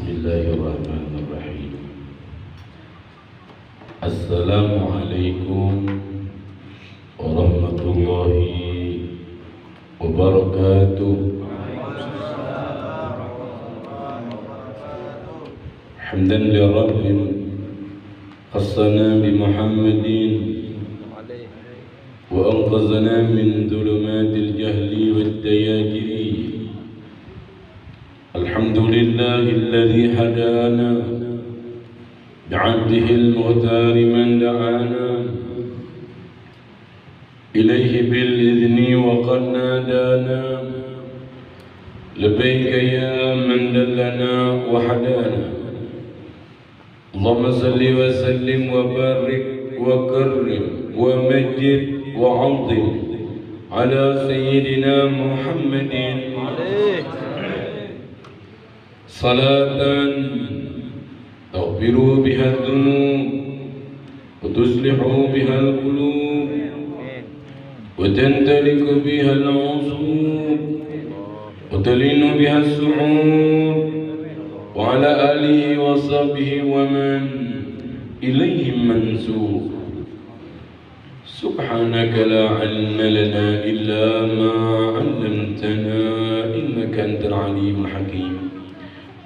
Bismillahirrahmanirrahim. Assalamualaikum warahmatullahi wabarakatuh. Hamdan li Rabbin khassana bi Muhammadin wa anqazana min dhulumatil jahli wad dayajiri. Alhamdulillahi alladhi hadana بعبده المختار من دعانا إليه بالإذن وقد نادانا لبيك يا من دلنا وحدانا اللهم صل وسلم وبارك وكرم ومجد وعظم على سيدنا محمد صلاة تغفروا بها الذنوب وتصلحوا بها القلوب وتمتلك بها العصور وتلين بها السعور وعلى آله وصحبه ومن إليهم منسوب. سبحانك لا علم لنا إلا ما علمتنا إنك أنت العليم الحكيم.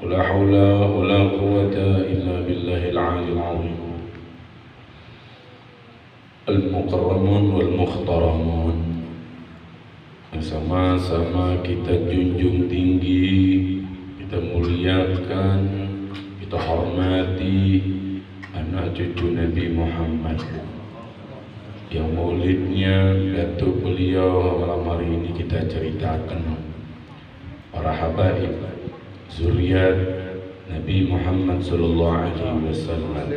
ولا حول ولا قوة إلا بالله العلي العظيم. Al-Mukarramun wal-Mukhtaramun, sama-sama kita junjung tinggi, kita muliakan, kita hormati anak cucu Nabi Muhammad yang maulidnya datuk beliau malam hari ini kita ceritakan. Para habaib zuriat Nabi Muhammad sallallahu alaihi wasallam.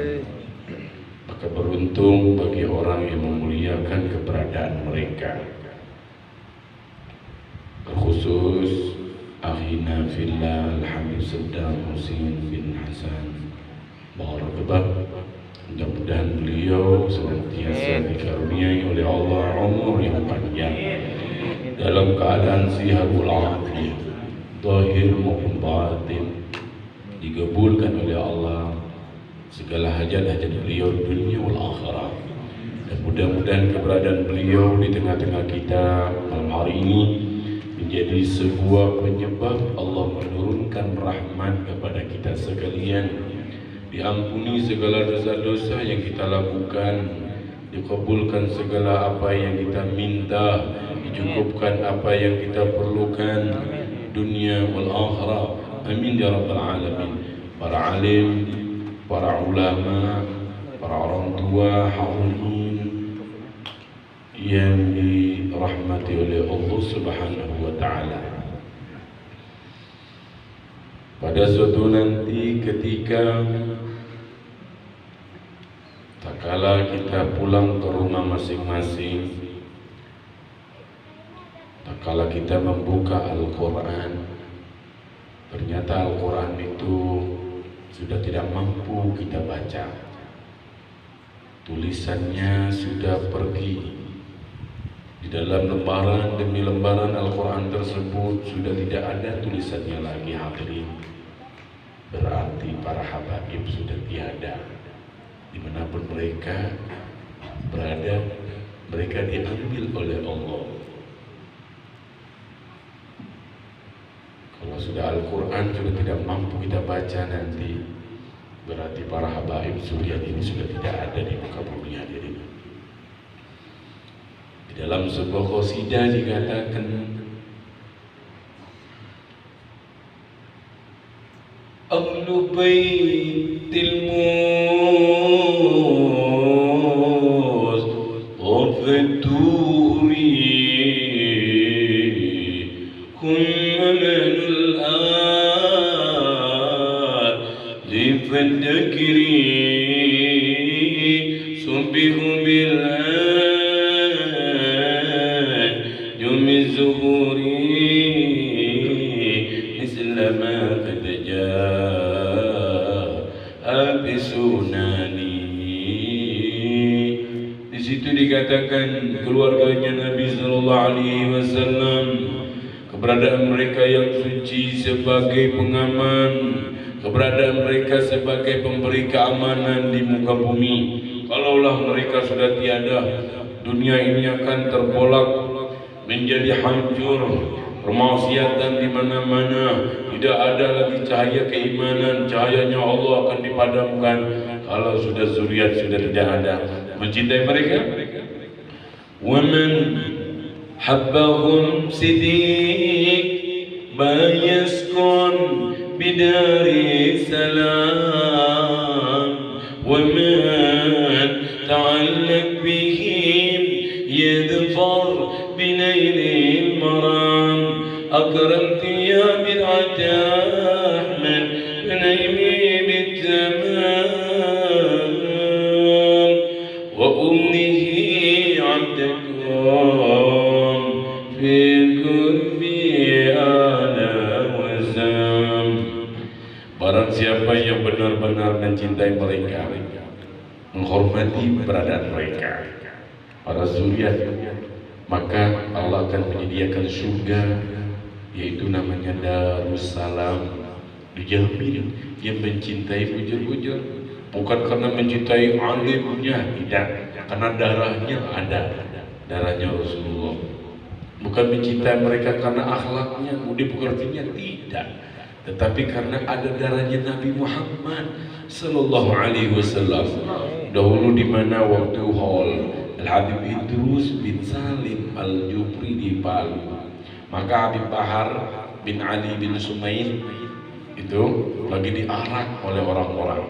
Maka beruntung bagi orang yang memuliakan keberadaan mereka. Terkhusus akhina fillah Al-Habib Saddam Hussein bin Hasan Barakallah. Mudah-mudahan beliau senantiasa dikaruniai oleh Allah umur yang panjang dalam keadaan sihat walafiat, zahir maupun batin, digabulkan oleh Allah segala hajat-hajat beliau dunia wal akhirah. Dan mudah-mudahan keberadaan beliau di tengah-tengah kita malam hari ini menjadi sebuah penyebab Allah menurunkan rahmat kepada kita sekalian, diampuni segala dosa-dosa yang kita lakukan, dikabulkan segala apa yang kita minta, dicukupkan apa yang kita perlukan dunia wal akhirah. Amin ya rabbal alamin. Para alim, para ulama, para orang tua, hadirin yang dirahmati oleh Allah Subhanahu wa taala. Pada suatu nanti ketika tak kala kita pulang ke rumah masing-masing, tak kala kita membuka Al-Quran, ternyata Al-Quran itu sudah tidak mampu kita baca. Tulisannya sudah pergi. Di dalam lembaran demi lembaran Al-Quran tersebut sudah tidak ada tulisannya lagi, hadirin. Berarti para habaib sudah tiada. Dimanapun mereka berada, mereka diambil oleh Allah. Kalau sudah Al-Quran sudah tidak mampu kita baca nanti, berarti para habaib suriat ini sudah tidak ada di muka bumi hadirin. Di dalam sebuah qasidah dikatakan, Ahlu baitil Mustafaturi فالذكري صبه بالأنجم الزهوري مثل ما قد جاء بسناني. Di situ dikatakan keluarganya Nabi sallallahu alaihi wasallam, keberadaan mereka yang suci sebagai pengaman, keberadaan mereka sebagai pemberi keamanan di muka bumi. Kalaulah mereka sudah tiada, dunia ini akan terbolak menjadi hancur, permaksiatan di mana-mana, tidak ada lagi cahaya keimanan, cahayanya Allah akan dipadamkan. Kalau sudah zuriat sudah tidak ada, mencintai mereka. Waman habbahum siddiq bayaskun bidari salam, waman ta'allaq bihim yadfar binailil maram, akramtu ya bid'at Ahmad binaili bitamam, wa umnihi abdakum fil kurbi ana wazam. Barang siapa yang benar-benar mencintai mereka, menghormati keberadaan mereka, para zuriat, maka Allah akan menyediakan surga, yaitu namanya Darussalam. Dijamin yang mencintai bujur-bujur, bukan karena mencintai alimnya, tidak, karena darahnya ada, darahnya Rasulullah. Bukan mencintai mereka karena akhlaknya, budi pekertinya, tidak, tetapi karena ada darahnya Nabi Muhammad Sallallahu Alaihi Wasallam. Dahulu di mana waktu Hall Al-Habib Idrus bin Salim Al-Jufri di Palu, maka Habib Bahar bin Ali bin Sumain itu lagi diarak oleh orang-orang.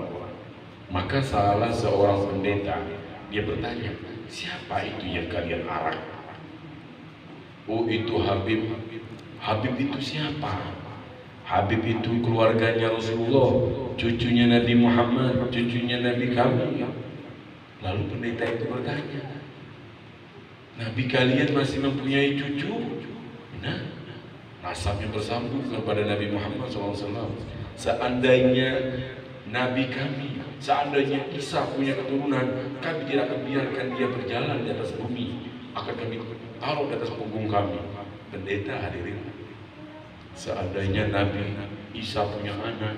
Maka salah seorang pendeta, dia bertanya, siapa itu yang kalian arak? Oh, itu Habib. Habib itu siapa? Habib itu keluarganya Rasulullah, cucunya Nabi Muhammad, cucunya Nabi kami. Lalu pendeta itu bertanya, Nabi kalian masih mempunyai cucu? Nah, nasabnya bersambung kepada Nabi Muhammad SAW. Seandainya Nabi kami, seandainya Isa punya keturunan, kami tidak akan biarkan dia berjalan di atas bumi, akan kami taruh di atas punggung kami. Pendeta hadirin, seandainya Nabi Isa punya anak,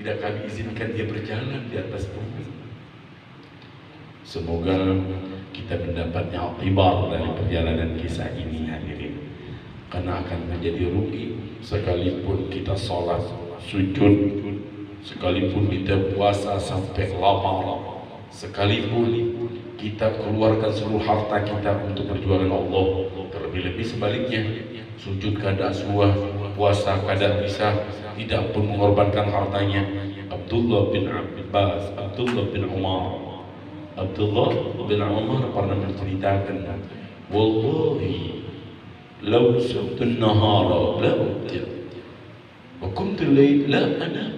tidak kami izinkan dia berjalan di atas bumi. Semoga kita mendapatnya akibat dari perjalanan kisah ini hadirin, karena akan menjadi rugi sekalipun kita sholat, sujud, sekalipun kita puasa sampai lapar, sekalipun kita keluarkan seluruh harta kita untuk perjuangan Allah. Terlebih-lebih sebaliknya, sujud kada suah, puasa kada bisa, tidak pun mengorbankan hartanya. Abdullah bin Abbas, Abdullah bin Umar pernah menceritakan, wallahi law sumtu an-nahara la ubtir wa kuntu al-layl la anam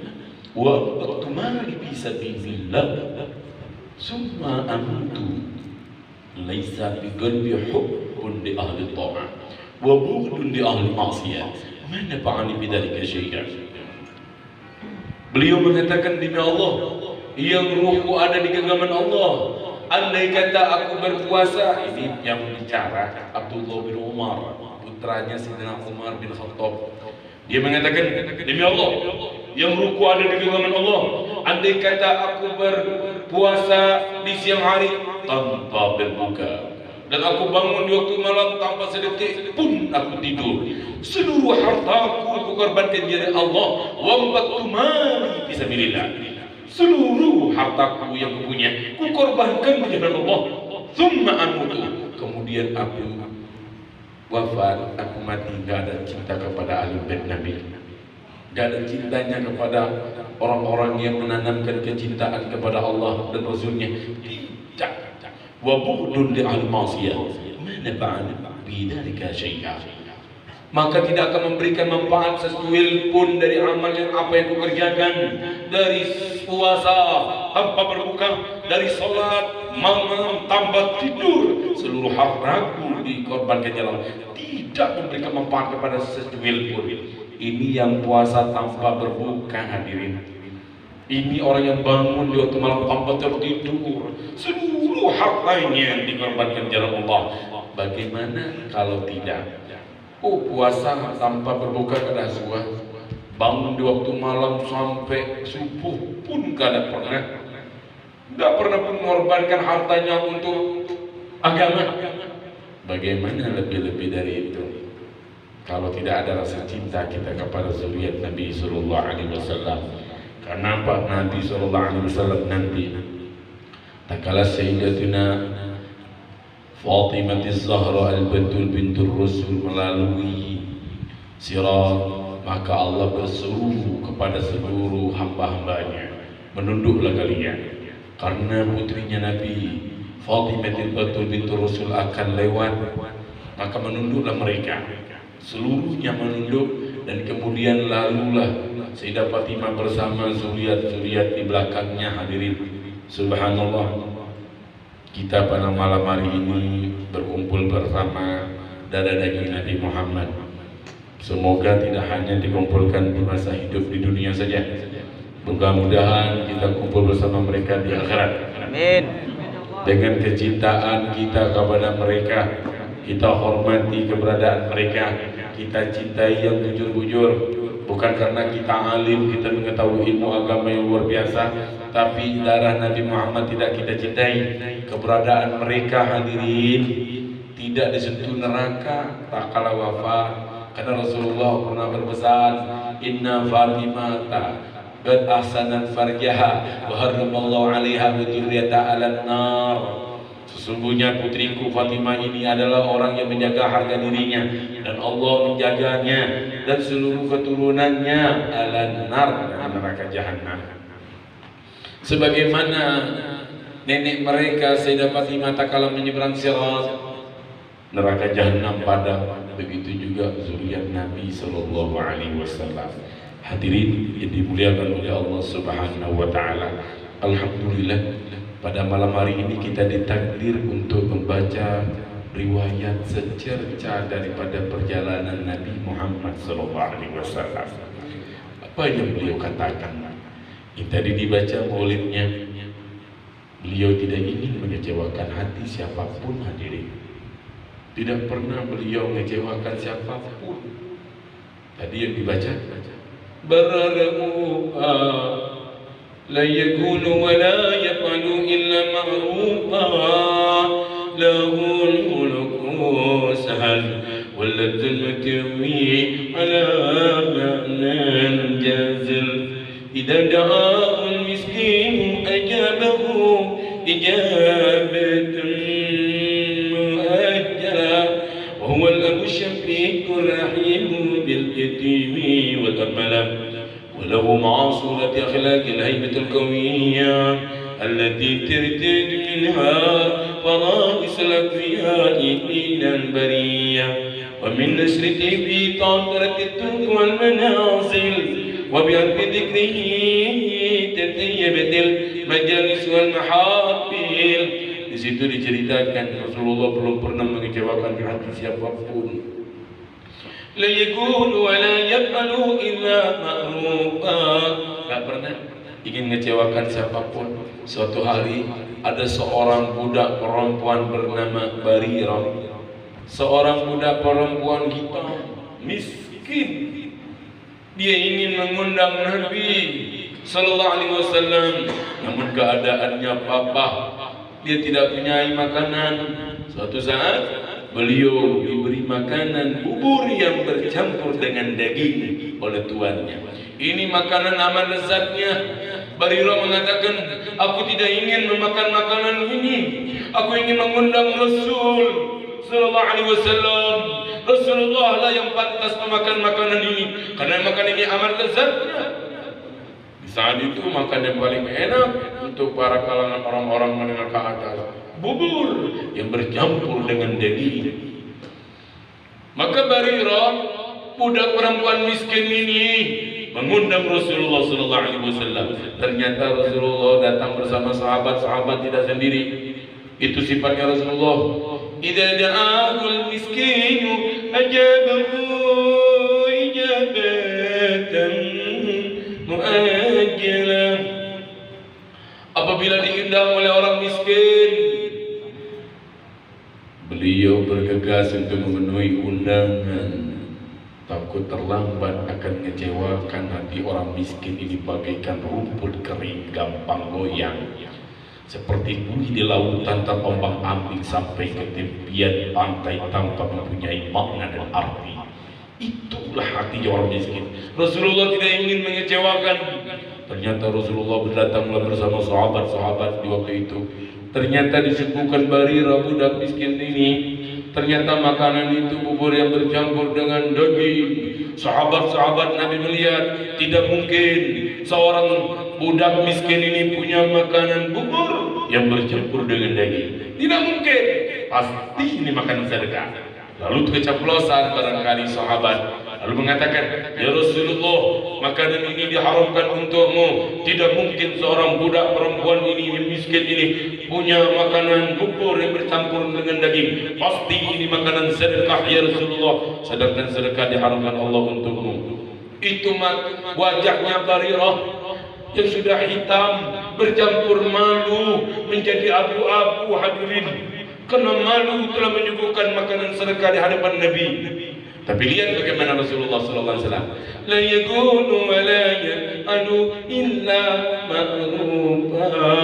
wa aqtu mali fi sabilillah summa amutu laysa bi qalbi hubbun li ahli ta'ah wa bughdun li ahli ma'siyah ma nafa'ani bidzalika syai'an. Beliau mengatakan, demi Allah yang ruhku ada di genggaman Allah, andai kata aku berpuasa. Ini yang bicara Abdullah bin Umar, putranya Sayyidina Umar bin Khattab. Dia mengatakan, demi Allah yang ruhku ada di genggaman Allah, andai kata aku berpuasa di siang hari tanpa berbuka, dan aku bangun di waktu malam tanpa sedetik pun aku tidur, seluruh hartaku aku korbankan di Allah, wa ambaqtu mali fi sabilillah, seluruh hartaku yang kupunya ku korbankan di jalan Allah. Thumma amutu, kemudian aku wafat, aku mati, gak ada cinta kepada ahli bait Nabi, gak ada cintanya kepada orang-orang yang menanamkan kecintaan kepada Allah dan Rasulnya, tidak. Wa bughdun li ahli ma'siyah ma nafa'ani bidzalika syai'an, maka tidak akan memberikan manfaat sesuil pun dari amal yang apa yang kukerjakan, dari puasa tanpa berbuka, dari sholat malam tanpa tidur, seluruh hartaku dikorbankan jalan, tidak memberikan manfaat kepada sesuil pun. Ini yang puasa tanpa berbuka hadirin. Ini orang yang bangun di waktu malam tanpa tertidur, seluruh hartanya dikorbankan jalan Allah. Bagaimana kalau tidak? Oh, puasa tanpa berbuka kada suah. Bangun di waktu malam sampai subuh pun kada pernah. Tidak pernah pun mengorbankan hartanya untuk agama. Bagaimana lebih-lebih dari itu? Kalau tidak ada rasa cinta kita kepada zuriat Nabi Sallallahu Alaihi Wasallam. Kenapa Nabi Sallallahu Alaihi Wasallam nanti tak kalah Sayyidatuna Fatimah Az-Zahra Al-Batul bintur Rasul melalui sirat, maka Allah berseru kepada seluruh hamba-hambanya, menunduklah kalian, karena putrinya Nabi Fatimah Al-Batul bintur Rasul akan lewat, maka menunduklah mereka. Seluruhnya menunduk, dan kemudian lalulah Sayyidah Fatimah bersama zuriat-zuriat di belakangnya. Hadirin subhanallah, kita pada malam hari ini berkumpul bersama darah daging Nabi Muhammad. Semoga tidak hanya dikumpulkan di masa hidup di dunia saja, mudah-mudahan kita kumpul bersama mereka di akhirat. Amin. Dengan kecintaan kita kepada mereka, kita hormati keberadaan mereka, kita cintai yang jujur-jujur. Bukan karena kita alim, kita mengetahui ilmu agama yang luar biasa, tapi darah Nabi Muhammad tidak kita cintai. Keberadaan mereka, hadirin, tidak disentuh neraka tak kala wafat. Karena Rasulullah pernah berpesan, Inna Fatimata qad ahsanat farjaha wa harramallahu 'alaiha wa dzurriyyata 'alan nar. Sesungguhnya putriku Fatimah ini adalah orang yang menjaga harga dirinya, dan Allah menjaganya dan seluruh keturunannya alan nar, neraka jahanam. Sebagaimana nenek mereka Sayyidah Fatimah tak kalah menyeberang sirat, neraka jahanam padam, begitu juga zuriat Nabi Sallallahu Alaihi Wasallam. Hadirin yang dimuliakan oleh Allah Subhanahu Wa Taala, alhamdulillah pada malam hari ini kita ditakdir untuk membaca riwayat secerca daripada perjalanan Nabi Muhammad Sallallahu Alaihi Wasallam. Apa yang beliau katakan? Ini tadi dibaca maulidnya. Beliau tidak ingin mengecewakan hati siapapun, hadirin. Tidak pernah beliau mengecewakan siapapun. Tadi yang dibaca, barara'a la yakunu wa la yafalu illa ma'rufa lahul mulku sahal waladul mutwi ala ma'nan jazil idza da'a'ul miskin ajabahu ijabatan mu'ajjala wa huwa al-abu syafiqur rahim bil yatimi wal amala وله معاصرة أخلاق الهيبة القوية التي ترتد منها فرائس الأكفياء من البرية ومن نشرته في طاقرة الترك والمنازل وبأرض ذكره تطيبت المجالس والمحافل. Di situ diceritakan Rasulullah belum pernah mengecewakan hati siapapun. La yakunu wa la yafalu illa ma'rufa. Gak pernah ingin mengecewakan siapapun. Suatu hari ada seorang budak perempuan bernama Barirah. Seorang budak perempuan hitam, miskin. Dia ingin mengundang Nabi Sallallahu Alaihi Wasallam, namun keadaannya papa. Dia tidak punya makanan. Suatu saat beliau diberi makanan bubur yang bercampur dengan daging oleh tuannya. Ini makanan amat lezatnya. Barirah mengatakan, aku tidak ingin memakan makanan ini. Aku ingin mengundang Rasul Sallallahu Alaihi Wasallam. Rasulullah lah yang pantas memakan makanan ini, karena makanan ini amat lezatnya. Di saat itu makan yang paling enak untuk para kalangan orang-orang menengah ke atas, bubur yang bercampur dengan daging. Maka Barirah, budak perempuan miskin ini, mengundang Rasulullah Sallallahu Alaihi Wasallam. Ternyata Rasulullah datang bersama sahabat-sahabat, tidak sendiri. Itu sifatnya Rasulullah. Idza da'ahul miskinu ajabahu ijabatan mu'ajjalah. Apabila diundang oleh orang miskin, beliau bergegas untuk memenuhi undangan Takut terlambat akan mengecewakan hati orang miskin ini bagaikan rumput kering gampang goyang. Seperti buih di lautan terombang ambing sampai ke tepian pantai tanpa mempunyai makna dan arti. Itulah hati orang miskin. Rasulullah tidak ingin mengecewakan. Ternyata Rasulullah berdatanglah bersama sahabat-sahabat di waktu itu. Ternyata disuguhkan Barirah budak miskin ini. Ternyata makanan itu bubur yang bercampur dengan daging. Sahabat-sahabat Nabi melihat tidak mungkin seorang budak miskin ini punya makanan bubur yang bercampur dengan daging. Tidak mungkin. Pasti ini makanan sedekah. Lalu keceplosan barangkali sahabat, lalu mengatakan, ya Rasulullah, makanan ini diharamkan untukmu. Tidak mungkin seorang budak perempuan ini miskin ini punya makanan bubur yang bercampur dengan daging. Pasti ini makanan sedekah ya Rasulullah. Sedangkan sedekah diharamkan Allah untukmu. Itu wajahnya Barirah yang sudah hitam bercampur malu menjadi abu-abu hadirin. Karena malu telah menyuguhkan makanan sedekah di hadapan Nabi. Tapi lihat bagaimana Rasulullah SAW. La yakunu wa la ya'alu illa ma'rufa.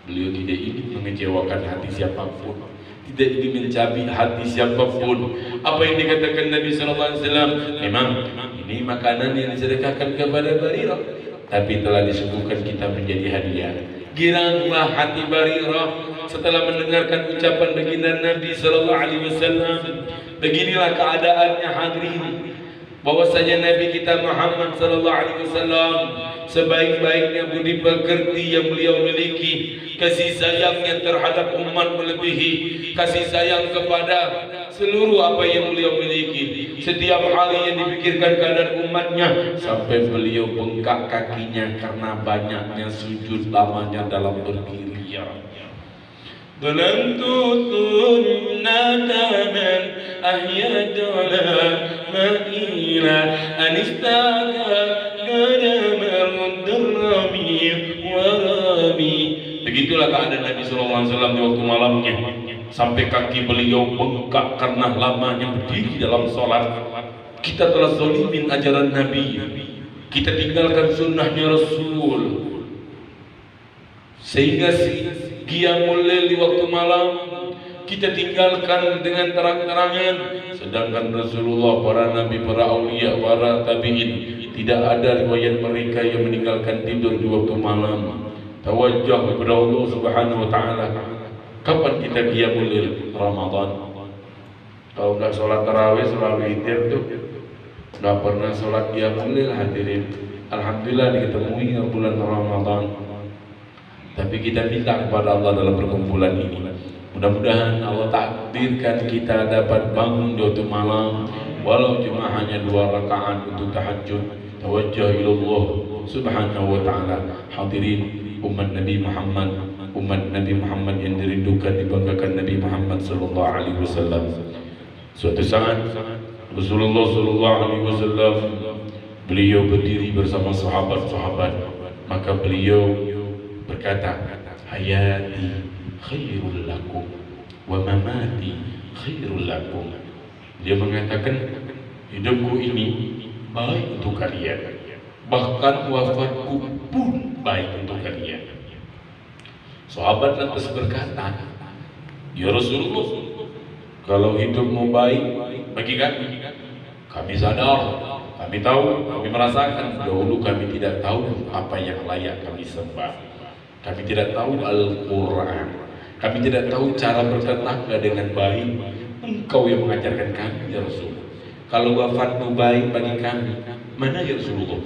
Beliau tidak ingin mengecewakan hati siapapun, tidak ingin mencabik hati siapapun. Apa yang dikatakan Nabi SAW, memang ini makanan yang disedekahkan kepada Barirah, tapi telah disuguhkan kita menjadi hadiah. Giranglah hati Barirah setelah mendengarkan ucapan baginda Nabi sallallahu alaihi wasallam. Beginilah keadaannya hadirin, bahwasanya Nabi kita Muhammad sallallahu alaihi wasallam sebaik-baiknya budi pekerti yang beliau miliki, kasih sayangnya terhadap umat melebihi kasih sayang kepada seluruh apa yang beliau miliki. Setiap hari yang dipikirkan keadaan umatnya, sampai beliau bengkak kakinya karena banyaknya sujud lamanya dalam berdiri. ظلمت سنة من أحيا الدنيا مائلا أن استاكى قدم الدرمي ورامي. Begitulah keadaan Nabi SAW di waktu malamnya, sampai kaki beliau bengkak karena lamanya berdiri dalam sholat. Kita telah zalimin ajaran Nabi, kita tinggalkan sunnahnya Rasul, sehingga qiyamul lail di waktu malam kita tinggalkan dengan terang-terangan. Sedangkan Rasulullah, para nabi, para aulia, para tabi'in, tidak ada riwayat mereka yang meninggalkan tidur di waktu malam. Tawajjah kepada Allah Subhanahu wa taala. Kapan kita qiyamul lail? Ramadan. Kalau enggak sholat tarawih, sholat witir tuh enggak pernah sholat qiyamul lail hadirin. Alhamdulillah diketemui bulan Ramadan. Tapi kita minta kepada Allah dalam perkumpulan ini, mudah-mudahan Allah takdirkan kita dapat bangun di waktu malam, walau cuma hanya 2 rakaat untuk tahajud. Tawajjah ilallah Subhanahu wa ta'ala. Hadirin umat Nabi Muhammad yang dirindukan, dibanggakan Nabi Muhammad sallallahu alaihi wasallam. Suatu saat Rasulullah sallallahu alaihi wasallam beliau berdiri bersama sahabat-sahabat, maka beliau berkata, hayati khairul lakum wa mamati khairul lakum. Dia mengatakan, hidupku ini baik untuk kalian, bahkan wafatku pun baik untuk kalian. Sahabat lantas berkata, ya Rasulullah, kalau hidupmu baik bagi kami sadar, kami tahu, kami merasakan. Dahulu kami tidak tahu apa yang layak kami sembah. Kami tidak tahu Al-Quran. Kami tidak tahu cara bertetangga dengan baik. Engkau yang mengajarkan kami ya Rasul. Kalau wafatmu baik bagi kami, mana ya Rasulullah?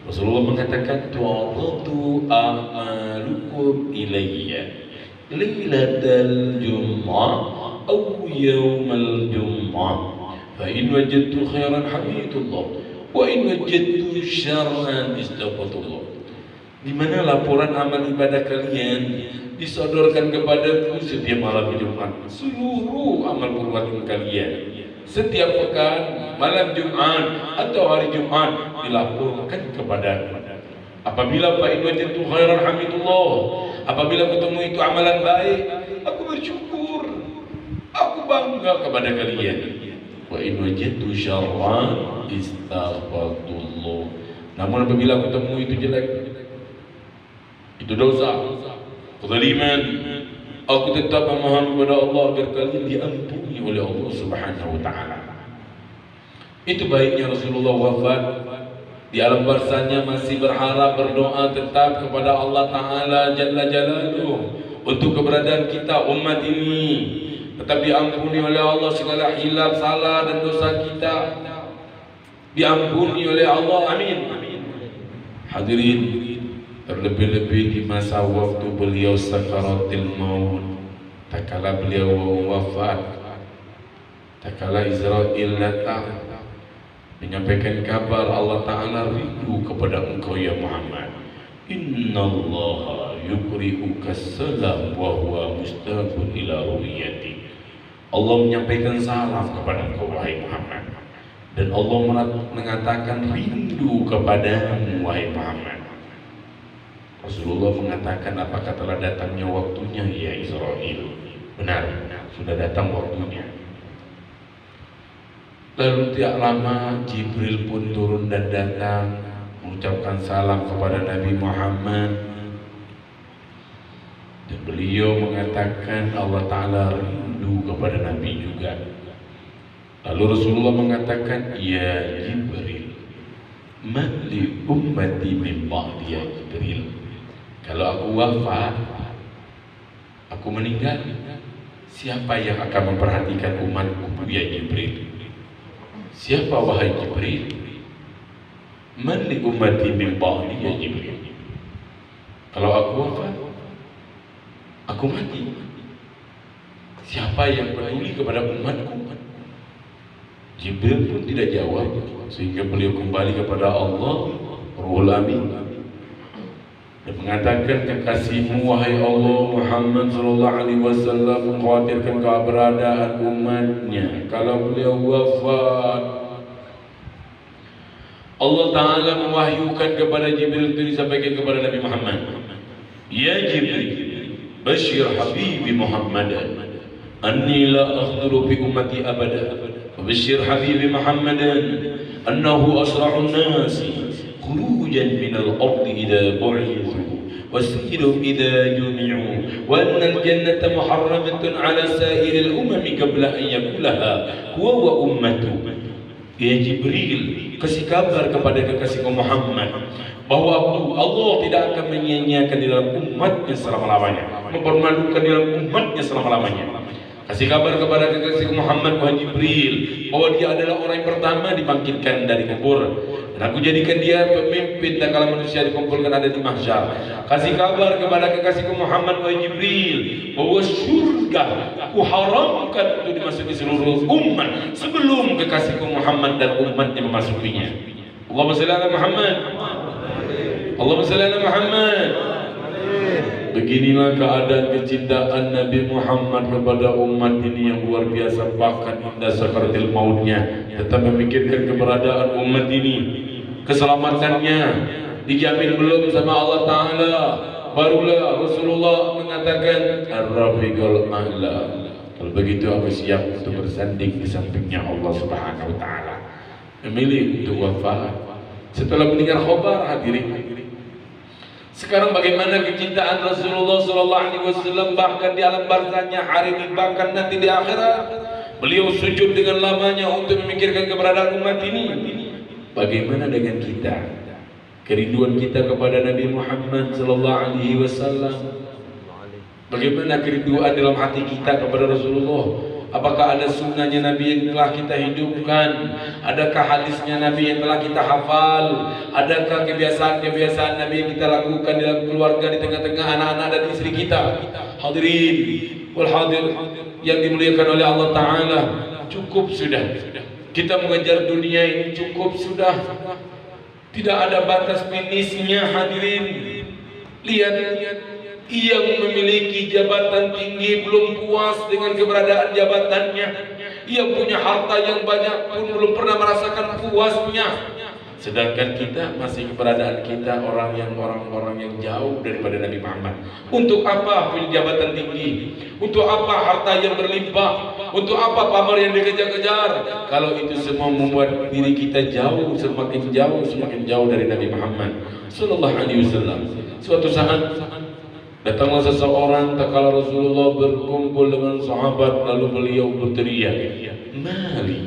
Rasulullah mengatakan, tu'aradu a'malukum ilayya lailatal jum'ah aw yawmal jum'ah fa in wajadtu khairan hamidullah wa in wajadtu syarran istaghfirullah. Di mana laporan amal ibadah kalian disodorkan kepadaku setiap malam Jumat. Seluruh amal perbuatan kalian setiap pekan, malam Jumat atau hari Jumat dilaporkan kepadaku. Apabila fa'in wajadtu khairan hamidullah, apabila ketemu itu amalan baik, aku bersyukur, aku bangga kepada kalian. Wa in wajadtu syarran istaghfartullah. Namun apabila aku temui itu jelek, itu dosa, kezaliman, aku tetap memohon kepada Allah agar kalian diampuni oleh Allah Subhanahu wa taala. Itu baiknya Rasulullah wafat di alam barzahnya masih berharap, berdoa tetap kepada Allah Ta'ala Jalla Jalaluh untuk keberadaan kita umat ini tetap diampuni oleh Allah segala hilaf, salah dan dosa kita diampuni oleh Allah, amin. Hadirin, terlebih-lebih di masa waktu beliau sakaratil maut, tak kala beliau wafat, tak kala Israel datang menyampaikan kabar Allah Ta'ala rindu kepada engkau ya Muhammad. Innallaha yukri'uka salam wa huwa mustaqbul ila ru'yati. Allah menyampaikan salam kepada engkau wahai Muhammad, dan Allah mengatakan rindu kepadamu wahai Muhammad. Rasulullah mengatakan, apakah telah datangnya waktunya ya Israel? Benar, sudah datang waktunya. Lalu tidak lama Jibril pun turun dan datang mengucapkan salam kepada Nabi Muhammad, dan beliau mengatakan Allah Ta'ala rindu kepada Nabi juga. Lalu Rasulullah mengatakan, ya Jibril, man li ummati min ba'di ya Jibril. Kalau aku wafat, aku meninggal, siapa yang akan memperhatikan umatku ya Jibril? Siapa wahai Jibril? Man li ummati min ba'di ya Jibril. Kalau aku wafat, aku mati, siapa yang peduli kepada umatku? Jibril pun tidak jawab, sehingga beliau kembali kepada Allah Ruhul Amin dan mengatakan, kekasihmu wahai Allah Muhammad sallallahu alaihi wasallam mengkhawatirkan keberadaan umatnya kalau beliau wafat. Allah Ta'ala mewahyukan kepada Jibril itu disampaikan kepada Nabi Muhammad, ya Jibril, bashir habibi Muhammadan anni la akhduru bi ummati abada. Bashir habibi Muhammadan annahu asra'un nasi khurujan minal ardi idha bu'ithu wasirhum idha jumi'u wa anna al-jannata muharramatun ala sa'iril umami qabla an yakulaha huwa wa ummatu. Ya Jibril, kasih kabar kepada kekasihku Muhammad bahwa Allah tidak akan menyia-nyiakan di dalam umatnya selama-lamanya, mempermalukan di dalam umatnya selama-lamanya. Kasih kabar kepada kekasih Muhammad wahai Jibril bahwa dia adalah orang yang pertama dibangkitkan dari kubur, dan aku jadikan dia pemimpin tak kala manusia dikumpulkan ada di mahsyar. Kasih kabar kepada kekasihku Muhammad wahai Jibril bahwa surga aku haramkan untuk dimasuki seluruh umat sebelum kekasihku Muhammad dan umatnya memasukinya. Allahumma shalli ala Muhammad. Allahumma shalli ala Muhammad. Beginilah keadaan kecintaan Nabi Muhammad kepada umat ini yang luar biasa, bahkan indah sakaratil mautnya tetap memikirkan keberadaan umat ini, keselamatannya dijamin belum sama Allah Ta'ala. Barulah Rasulullah mengatakan ar-rafiqul a'la. Kalau begitu aku siap untuk bersanding di sampingnya Allah Subhanahu wa Ta'ala. Memilih untuk wafat setelah mendengar khabar. Hadirin, sekarang bagaimana kecintaan Rasulullah sallallahu alaihi wasallam bahkan di alam barzahnya hari ini, bahkan nanti di akhirat beliau sujud dengan lamanya untuk memikirkan keberadaan umat ini. Bagaimana dengan kita? Kerinduan kita kepada Nabi Muhammad sallallahu alaihi wasallam. Bagaimana kerinduan dalam hati kita kepada Rasulullah? Apakah ada sunnahnya Nabi yang telah kita hidupkan? Adakah hadisnya Nabi yang telah kita hafal? Adakah kebiasaan-kebiasaan Nabi yang kita lakukan dalam keluarga, di tengah-tengah anak-anak dan istri kita? Hadirin wal hadir yang dimuliakan oleh Allah Ta'ala, cukup sudah kita mengejar dunia ini, cukup sudah. Tidak ada batas finisnya. Hadirin, lihat, yang memiliki jabatan tinggi belum puas dengan keberadaan jabatannya. Yang punya harta yang banyak pun belum pernah merasakan puasnya. Sedangkan kita masih keberadaan kita orang-orang yang jauh daripada Nabi Muhammad. Untuk apa punya jabatan tinggi? Untuk apa harta yang berlimpah? Untuk apa pamer yang dikejar-kejar? Kalau itu semua membuat diri kita jauh, semakin jauh dari Nabi Muhammad sallallahu alaihi wasallam. Suatu saat datanglah seseorang tatkala Rasulullah berkumpul dengan sahabat, lalu beliau berteriak, "Mali,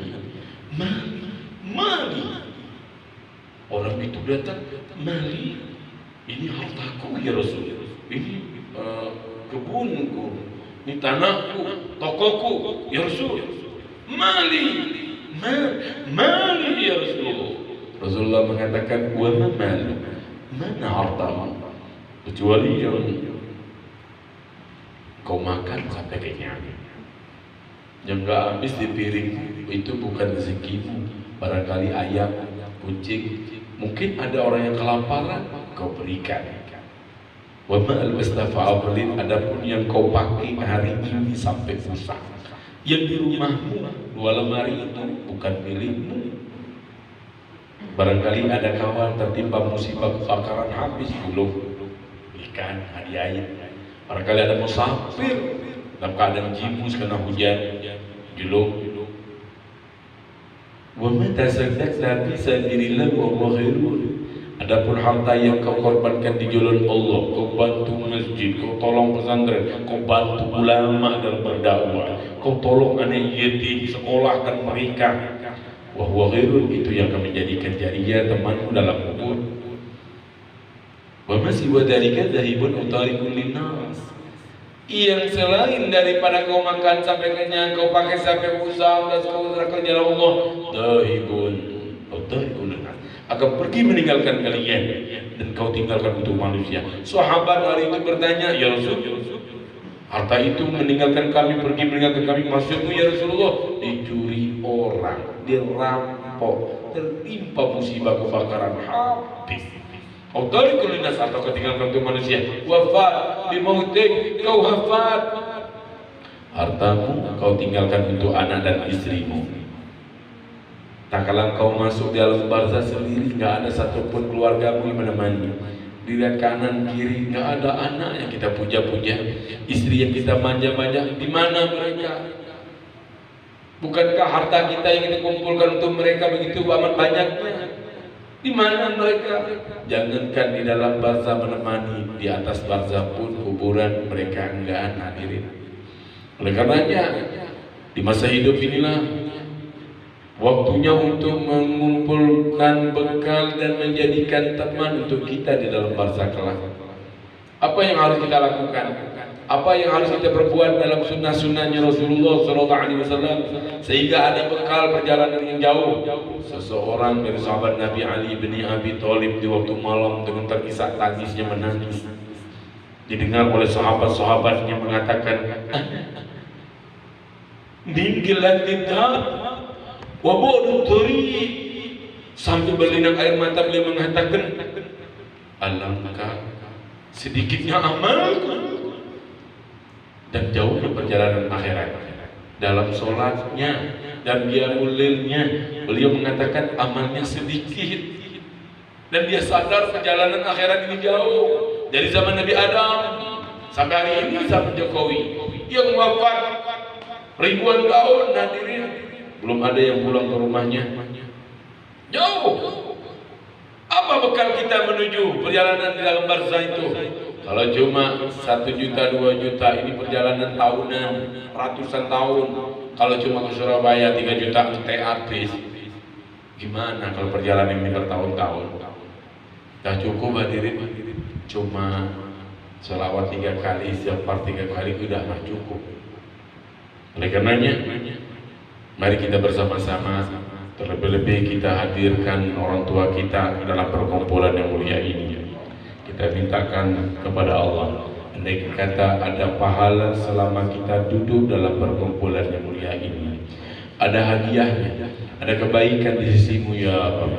mali." Orang itu datang, "Mali, ini hartaku ya Rasul, ini kebunku, ini tanahku, tokoku ya Rasul. Mali, mali ya Rasul." Rasulullah mengatakan, "Wa ma malu, mana hartamu, kecuali yang kau makan sampai kenyang, yang gak habis di piring, itu bukan rezekimu. Barangkali ayam, kucing, mungkin ada orang yang kelaparan, kau berikan. Wa ma'al mustafa'abulin, adapun yang kau pakai hari ini sampai lusa, yang di rumahmu 2 lemari itu bukan milikmu. Barangkali ada kawan tertimpa musibah kebakaran habis, belum berikan, hadiahin. Barangkali ada musafir dalam keadaan jimus karena hujan, julung. Wa ma tasaddaqta fi sabilillah wa huwa khairun. Adapun harta yang kau korbankan di jalan Allah, kau bantu masjid, kau tolong pesantren, kau bantu ulama dalam berdakwah, kau tolong anak yatim, sekolahkan mereka. Wa huwa khairun, itu yang akan menjadikan jariyah temanmu dalam kubur. Wa masih wadalika dhahibun utarikun linnas. Yang selain daripada kau makan sampai kenyang, kau pakai sampai usah, dan kau kerja Allah, dhahibun utarikun linnas, akan pergi meninggalkan kalian dan kau tinggalkan untuk manusia. Sahabat hari itu bertanya, "Ya Rasul, harta itu meninggalkan kami, pergi meninggalkan kami, maksudmu ya Rasulullah?" Dicuri orang, dirampok, tertimpa musibah kebakaran, habis. Kau dari kulinas atau ketinggalan untuk manusia, wafat bimautik, kau wafat, hartamu kau tinggalkan untuk anak dan istrimu. Tak kala kau masuk di alam barzah sendiri, nggak ada satupun keluargamu yang menemani. Dilihat kanan kiri, nggak ada anak yang kita puja-puja, istri yang kita manja-manja, di mana mereka? Bukankah harta kita yang kita kumpulkan untuk mereka begitu amat banyaknya? Di mana mereka? Jangankan di dalam barzah menemani, di atas barzah pun kuburan mereka enggak hadirin. Oleh karenanya, di masa hidup inilah waktunya untuk mengumpulkan bekal dan menjadikan teman untuk kita di dalam barzah kelak. Apa yang harus kita lakukan? Apa yang harus kita perbuat dalam sunnah-sunnahnya Rasulullah SAW sehingga ada bekal perjalanan yang jauh. Seseorang dari sahabat Nabi Ali bin Abi Thalib di waktu malam dengan terkisak-tangisnya menangis, didengar oleh sahabat-sahabatnya mengatakan, "Ninggilan tidak wabudu turi," sambil berlinang air mata beliau mengatakan, "Alangkah sedikitnya amalku." Dan jauhnya perjalanan akhirat. Dalam sholatnya dan qiyamul lailnya, beliau mengatakan amalnya sedikit, dan dia sadar perjalanan akhirat ini jauh. Dari zaman Nabi Adam sampai hari ini zaman Jokowi yang wafat ribuan tahun, hadirin, belum ada yang pulang ke rumahnya. Jauh. Apa bekal kita menuju perjalanan di dalam barzah itu? Kalau cuma 1 juta, 2 juta, ini perjalanan tahunan, ratusan tahun. Kalau cuma ke Surabaya 3 juta teh habis. Gimana kalau perjalanan ini bertahun-tahun? Dah cukup hadirin, cuma selawat 3 kali, istighfar 3 kali udah mah cukup. Oleh karenanya, mari kita bersama-sama, terlebih-lebih kita hadirkan orang tua kita dalam perkumpulan yang mulia ini. Kita mintakan kepada Allah, andai kata ada pahala selama kita duduk dalam perkumpulan yang mulia ini, ada hadiahnya, ada kebaikan di sisimu ya Allah.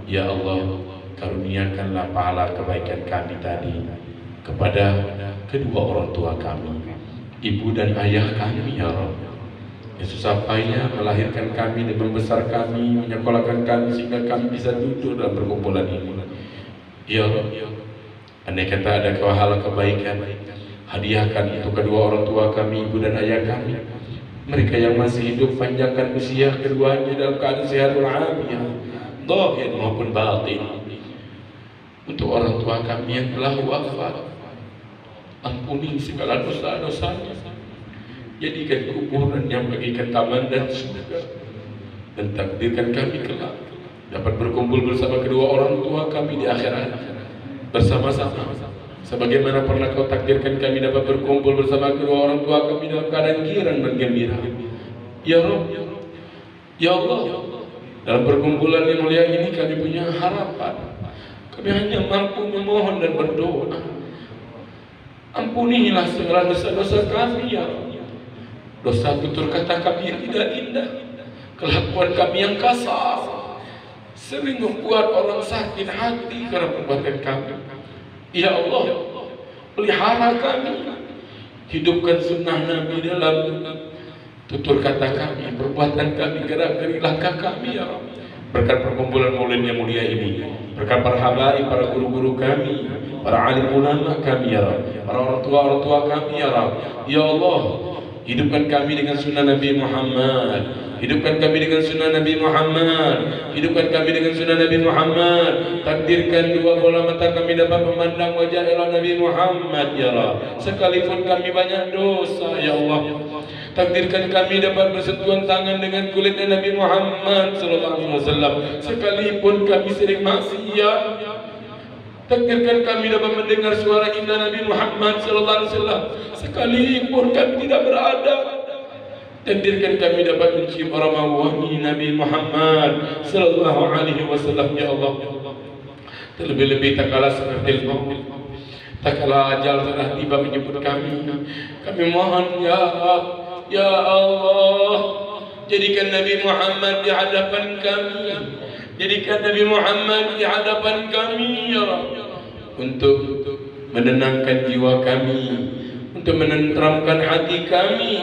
Ya Allah, karuniakanlah pahala kebaikan kami tadi kepada kedua orang tua kami, ibu dan ayah kami ya Allah. yang susah payah melahirkan kami dan membesar kami, menyekolahkan kami sehingga kami bisa duduk dalam perkumpulan ini. Ya Allah, andai kata ada pahala kebaikan, hadiahkan untuk kedua orang tua kami, ibu dan ayah kami. Mereka yang masih hidup, panjangkan usia keduanya dalam keadaan sehat walafiat, zahir maupun batin. Untuk orang tua kami yang telah wafat, ampuni segala dosa-dosanya. Jadikan kuburan yang bagikan taman dan surga, dan takdirkan kami kelak dapat berkumpul bersama kedua orang tua kami di akhirat bersama-sama, sebagaimana pernah kau takdirkan kami dapat berkumpul bersama kedua orang tua kami dalam keadaan girang dan gembira. Ya Rabb, ya Allah, dalam perkumpulan yang mulia ini kami punya harapan. Kami hanya mampu memohon dan berdoa. Ampunilah segala dosa-dosa kami, ya Allah. Dosa tutur kata kami yang tidak indah, kelakuan kami yang kasar, sering membuat orang sakit hati karena perbuatan kami. Ya Allah, pelihara kami, hidupkan sunnah Nabi dalam tutur kata kami, perbuatan kami, gerak-gerik langkah kami, ya Allah. Berkat perkumpulan maulid yang mulia ini, berkat para habaib, para guru-guru kami, para alim ulama kami, ya Allah, para orang tua kami, ya Allah. Ya Allah, hidupkan kami dengan sunnah Nabi Muhammad. Hidupkan kami dengan sunnah Nabi Muhammad. Hidupkan kami dengan sunnah Nabi Muhammad. Takdirkan dua bola mata kami dapat memandang wajah Allah Nabi Muhammad, ya Allah. Sekalipun kami banyak dosa, ya Allah. Takdirkan kami dapat bersentuhan tangan dengan kulitnya Nabi Muhammad sallallahu alaihi wasallam. Sekalipun kami sering maksiat, takdirkan kami dapat mendengar suara indah Nabi Muhammad sallallahu alaihi wasallam. Sekalipun kami tidak berada, takdirkan kami dapat mencium aroma wangi Nabi Muhammad sallallahu alaihi wasallam, ya Allah. Terlebih-lebih tak kalah seperti maut, tak kalah ajal telah tiba menjemput kami. Kami mohon, ya Allah, ya Allah, jadikan Nabi Muhammad di hadapan kami. Jadikan Nabi Muhammad di hadapan kami, ya Allah, untuk menenangkan jiwa kami, untuk menenteramkan hati kami,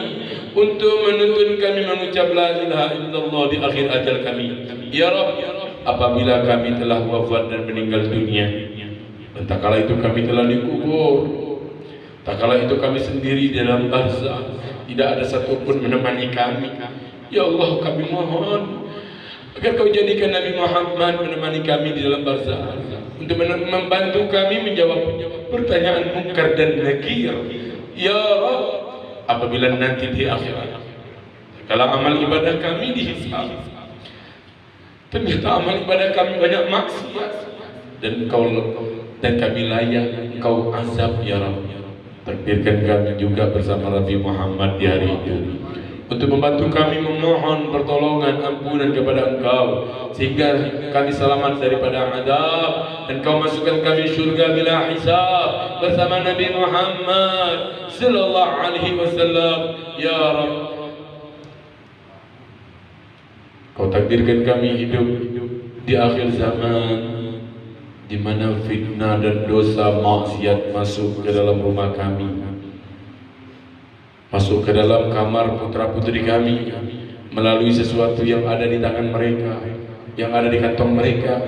untuk menuntun kami mengucap la ilaha illallah di akhir ajal kami. Ya Rabb, apabila kami telah wafat dan meninggal dunia, dan tak kala itu kami telah dikubur, tak kala itu kami sendiri dalam barzakh, tidak ada satupun menemani kami. Ya Allah, kami mohon agar kau jadikan Nabi Muhammad menemani kami di dalam barzakh, untuk membantu kami menjawab pertanyaan munkar dan nakir. Ya Rabb, apabila nanti di akhirat, kalau amal ibadah kami dihisab, ternyata amal ibadah kami banyak maksiat, dan kami layak kau azab, ya Rabb. Takdirkan kami juga bersama Nabi Muhammad di hari itu, untuk membantu kami memohon pertolongan ampunan kepada Engkau, sehingga kami selamat daripada azab, dan Kau masukkan kami syurga bila hisab bersama Nabi Muhammad sallallahu alaihi wasallam. Ya Rabb, Kau takdirkan kami hidup di akhir zaman, di mana fitnah dan dosa maksiat masuk ke dalam rumah kami, masuk ke dalam kamar putra-putri kami, melalui sesuatu yang ada di tangan mereka, yang ada di kantong mereka.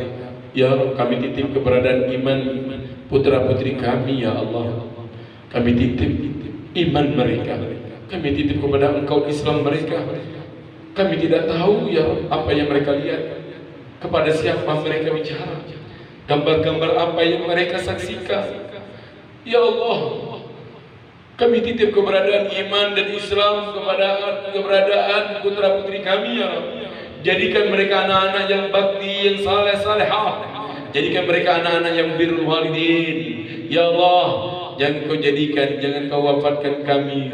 Ya Allah, kami titip keberadaan iman putra-putri kami, ya Allah. Kami titip iman mereka, kami titip kepada Engkau Islam mereka. Kami tidak tahu, ya Allah, apa yang mereka lihat, kepada siapa mereka bicara, gambar-gambar apa yang mereka saksikan. Ya Allah, kami titip keberadaan iman dan Islam kepada keberadaan putra putri kami, ya Allah. Jadikan mereka anak-anak yang bakti, yang saleh-salehah. Jadikan mereka anak-anak yang birrul walidin. Ya Allah, jangan Kau jadikan, jangan Kau wafatkan kami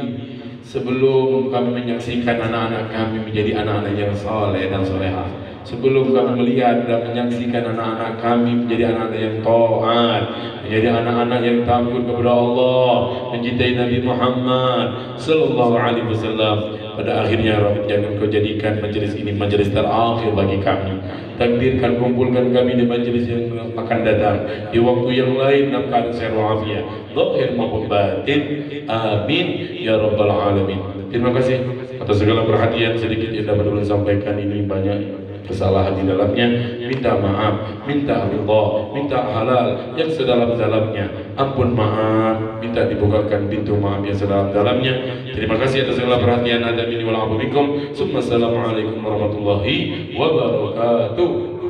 sebelum kami menyaksikan anak-anak kami menjadi anak-anak yang saleh dan salehah. Sebelum kami melihat dan menyaksikan anak-anak kami menjadi anak-anak yang taat, menjadi anak-anak yang takut kepada Allah, mencintai Nabi Muhammad sallallahu alaihi wasallam. Pada akhirnya, Rabb, jangan Kau jadikan majelis ini majelis terakhir bagi kami. Takdirkan kumpulkan kami di majelis yang akan datang di waktu yang lain dalam keadaan sehat walafiat, zahir maupun batin. Amin ya rabbal alamin. Terima kasih. atas segala perhatian sedikit yang dapat ulun sampaikan ini banyak kesalahan di dalamnya, minta maaf, minta ridha, minta halal yang sedalam-dalamnya, ampun maaf, minta dibukakan pintu maaf yang sedalam-dalamnya. Terima kasih atas segala perhatian. Ada minni wal afu minkum. Assalamualaikum warahmatullahi wabarakatuh.